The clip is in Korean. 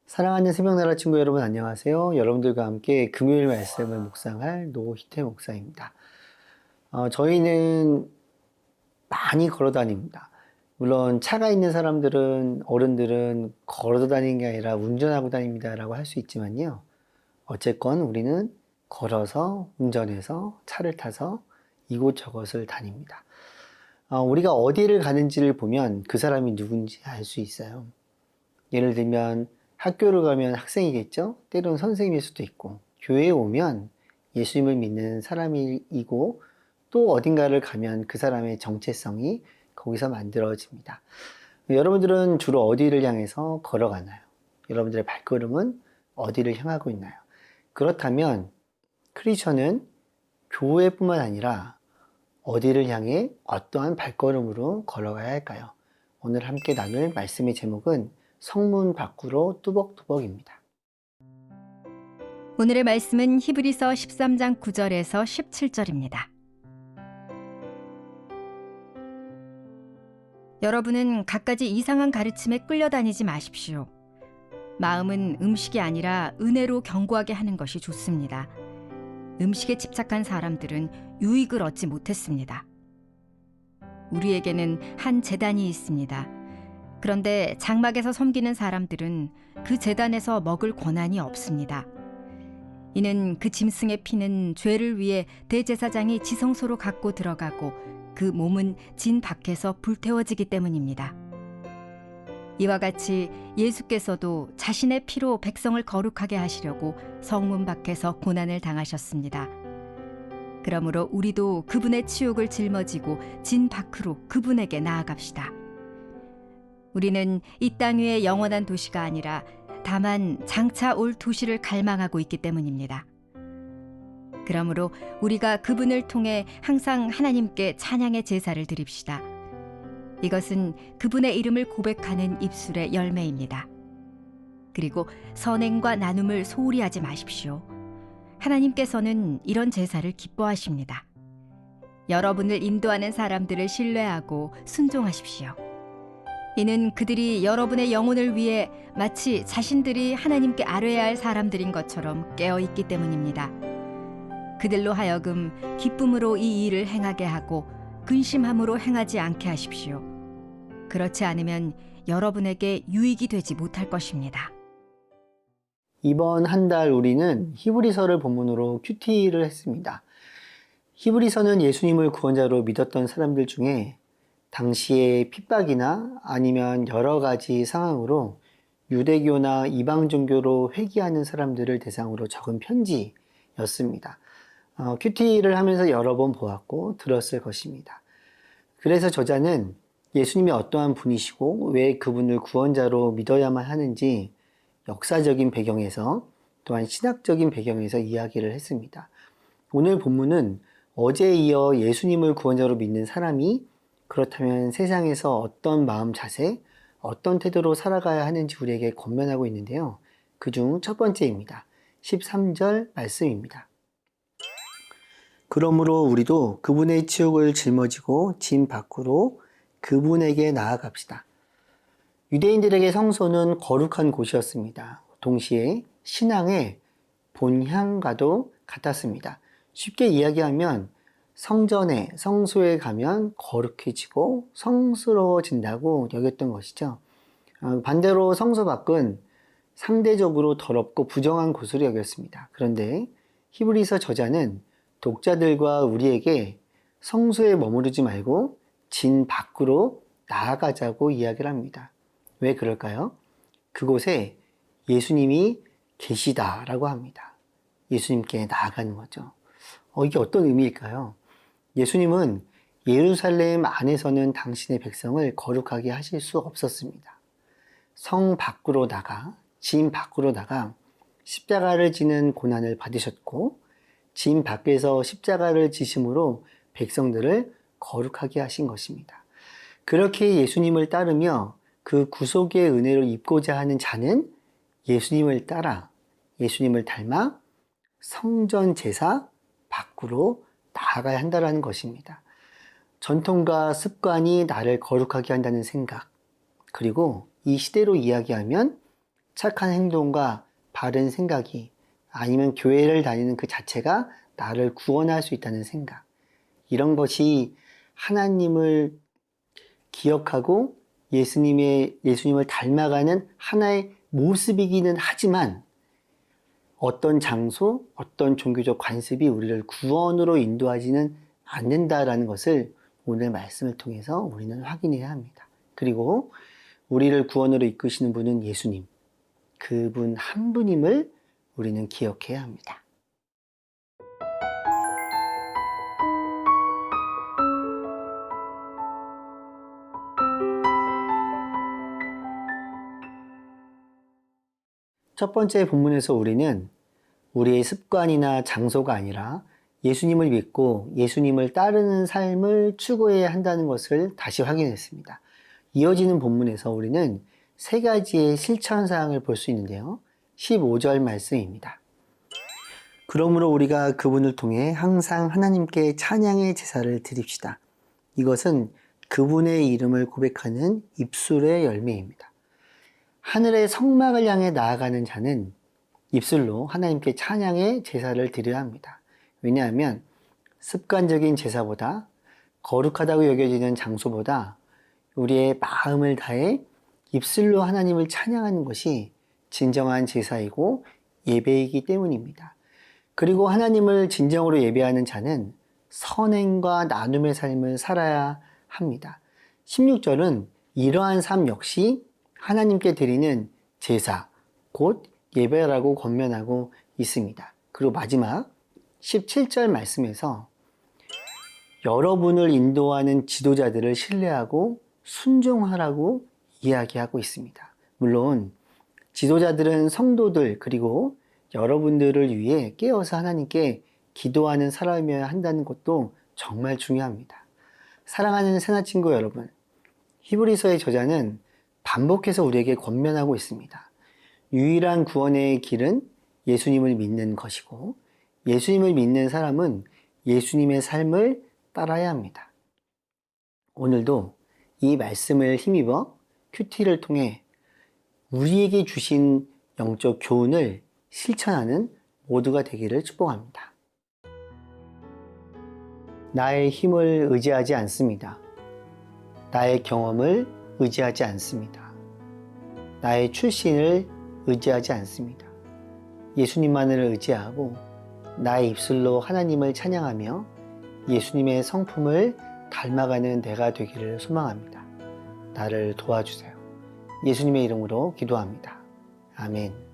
사랑하는 새벽나라 친구 여러분 안녕하세요. 여러분들과 함께 금요일 말씀을 묵상할 노희태 목사입니다. 저희는 많이 걸어 다닙니다. 물론 차가 있는 사람들은 어른들은 걸어 다니는 게 아니라 운전하고 다닙니다라고 할 수 있지만요. 어쨌건 우리는 걸어서 운전해서 차를 타서 이곳저곳을 다닙니다. 우리가 어디를 가는지를 보면 그 사람이 누군지 알 수 있어요. 예를 들면 학교를 가면 학생이겠죠? 때로는 선생님일 수도 있고, 교회에 오면 예수님을 믿는 사람이고, 또 어딘가를 가면 그 사람의 정체성이 거기서 만들어집니다. 여러분들은 주로 어디를 향해서 걸어가나요? 여러분들의 발걸음은 어디를 향하고 있나요? 그렇다면 크리스천은 교회뿐만 아니라 어디를 향해 어떠한 발걸음으로 걸어가야 할까요? 오늘 함께 나눌 말씀의 제목은 성문 밖으로 뚜벅뚜벅입니다. 오늘의 말씀은 히브리서 13장 9절에서 17절입니다. 여러분은 갖가지 이상한 가르침에 끌려다니지 마십시오. 마음은 음식이 아니라 은혜로 견고하게 하는 것이 좋습니다. 음식에 집착한 사람들은 유익을 얻지 못했습니다. 우리에게는 한 제단이 있습니다. 그런데 장막에서 섬기는 사람들은 그 제단에서 먹을 권한이 없습니다. 이는 그 짐승의 피는 죄를 위해 대제사장이 지성소로 갖고 들어가고 그 몸은 진 밖에서 불태워지기 때문입니다. 이와 같이 예수께서도 자신의 피로 백성을 거룩하게 하시려고 성문 밖에서 고난을 당하셨습니다. 그러므로 우리도 그분의 치욕을 짊어지고 진 밖으로 그분에게 나아갑시다. 우리는 이 땅 위의 영원한 도시가 아니라 다만 장차 올 도시를 갈망하고 있기 때문입니다. 그러므로 우리가 그분을 통해 항상 하나님께 찬양의 제사를 드립시다. 이것은 그분의 이름을 고백하는 입술의 열매입니다. 그리고 선행과 나눔을 소홀히 하지 마십시오. 하나님께서는 이런 제사를 기뻐하십니다. 여러분을 인도하는 사람들을 신뢰하고 순종하십시오. 이는 그들이 여러분의 영혼을 위해 마치 자신들이 하나님께 아뢰야 할 사람들인 것처럼 깨어있기 때문입니다. 그들로 하여금 기쁨으로 이 일을 행하게 하고 근심함으로 행하지 않게 하십시오. 그렇지 않으면 여러분에게 유익이 되지 못할 것입니다. 이번 한 달 우리는 히브리서를 본문으로 큐티를 했습니다. 히브리서는 예수님을 구원자로 믿었던 사람들 중에 당시의 핍박이나 아니면 여러 가지 상황으로 유대교나 이방 종교로 회귀하는 사람들을 대상으로 적은 편지였습니다. 큐티를 하면서 여러 번 보았고 들었을 것입니다. 그래서 저자는 예수님이 어떠한 분이시고 왜 그분을 구원자로 믿어야만 하는지 역사적인 배경에서 또한 신학적인 배경에서 이야기를 했습니다. 오늘 본문은 어제에 이어 예수님을 구원자로 믿는 사람이 그렇다면 세상에서 어떤 마음 자세, 어떤 태도로 살아가야 하는지 우리에게 권면하고 있는데요. 그중 첫 번째입니다. 13절 말씀입니다. 그러므로 우리도 그분의 치욕을 짊어지고 진 밖으로 그분에게 나아갑시다. 유대인들에게 성소는 거룩한 곳이었습니다. 동시에 신앙의 본향과도 같았습니다. 쉽게 이야기하면 성전에, 성소에 가면 거룩해지고 성스러워진다고 여겼던 것이죠. 반대로 성소 밖은 상대적으로 더럽고 부정한 곳으로 여겼습니다. 그런데 히브리서 저자는 독자들과 우리에게 성소에 머무르지 말고 진 밖으로 나아가자고 이야기를 합니다. 왜 그럴까요? 그곳에 예수님이 계시다라고 합니다. 예수님께 나아가는 거죠. 이게 어떤 의미일까요? 예수님은 예루살렘 안에서는 당신의 백성을 거룩하게 하실 수 없었습니다. 성 밖으로 나가, 진 밖으로 나가 십자가를 지는 고난을 받으셨고 진 밖에서 십자가를 지심으로 백성들을 거룩하게 하신 것입니다. 그렇게 예수님을 따르며 그 구속의 은혜를 입고자 하는 자는 예수님을 따라 예수님을 닮아 성전 제사 밖으로 나아가야 한다는 것입니다. 전통과 습관이 나를 거룩하게 한다는 생각, 그리고 이 시대로 이야기하면 착한 행동과 바른 생각이 아니면 교회를 다니는 그 자체가 나를 구원할 수 있다는 생각. 이런 것이 하나님을 기억하고 예수님을 닮아가는 하나의 모습이기는 하지만 어떤 장소, 어떤 종교적 관습이 우리를 구원으로 인도하지는 않는다라는 것을 오늘 말씀을 통해서 우리는 확인해야 합니다. 그리고 우리를 구원으로 이끄시는 분은 예수님, 그분 한 분임을 우리는 기억해야 합니다. 첫 번째 본문에서 우리는 우리의 습관이나 장소가 아니라 예수님을 믿고 예수님을 따르는 삶을 추구해야 한다는 것을 다시 확인했습니다. 이어지는 본문에서 우리는 세 가지의 실천 사항을 볼 수 있는데요. 15절 말씀입니다. 그러므로 우리가 그분을 통해 항상 하나님께 찬양의 제사를 드립시다. 이것은 그분의 이름을 고백하는 입술의 열매입니다. 하늘의 성막을 향해 나아가는 자는 입술로 하나님께 찬양의 제사를 드려야 합니다. 왜냐하면 습관적인 제사보다 거룩하다고 여겨지는 장소보다 우리의 마음을 다해 입술로 하나님을 찬양하는 것이 진정한 제사이고 예배이기 때문입니다. 그리고 하나님을 진정으로 예배하는 자는 선행과 나눔의 삶을 살아야 합니다. 16절은 이러한 삶 역시 하나님께 드리는 제사, 곧 예배라고 권면하고 있습니다. 그리고 마지막 17절 말씀에서 여러분을 인도하는 지도자들을 신뢰하고 순종하라고 이야기하고 있습니다. 물론 지도자들은 성도들 그리고 여러분들을 위해 깨어서 하나님께 기도하는 사람이어야 한다는 것도 정말 중요합니다. 사랑하는 새나친구 여러분, 히브리서의 저자는 반복해서 우리에게 권면하고 있습니다. 유일한 구원의 길은 예수님을 믿는 것이고 예수님을 믿는 사람은 예수님의 삶을 따라야 합니다. 오늘도 이 말씀을 힘입어 큐티를 통해 우리에게 주신 영적 교훈을 실천하는 모두가 되기를 축복합니다. 나의 힘을 의지하지 않습니다. 나의 경험을 의지하지 않습니다. 나의 출신을 의지하지 않습니다. 예수님만을 의지하고 나의 입술로 하나님을 찬양하며 예수님의 성품을 닮아가는 내가 되기를 소망합니다. 나를 도와주세요. 예수님의 이름으로 기도합니다. 아멘.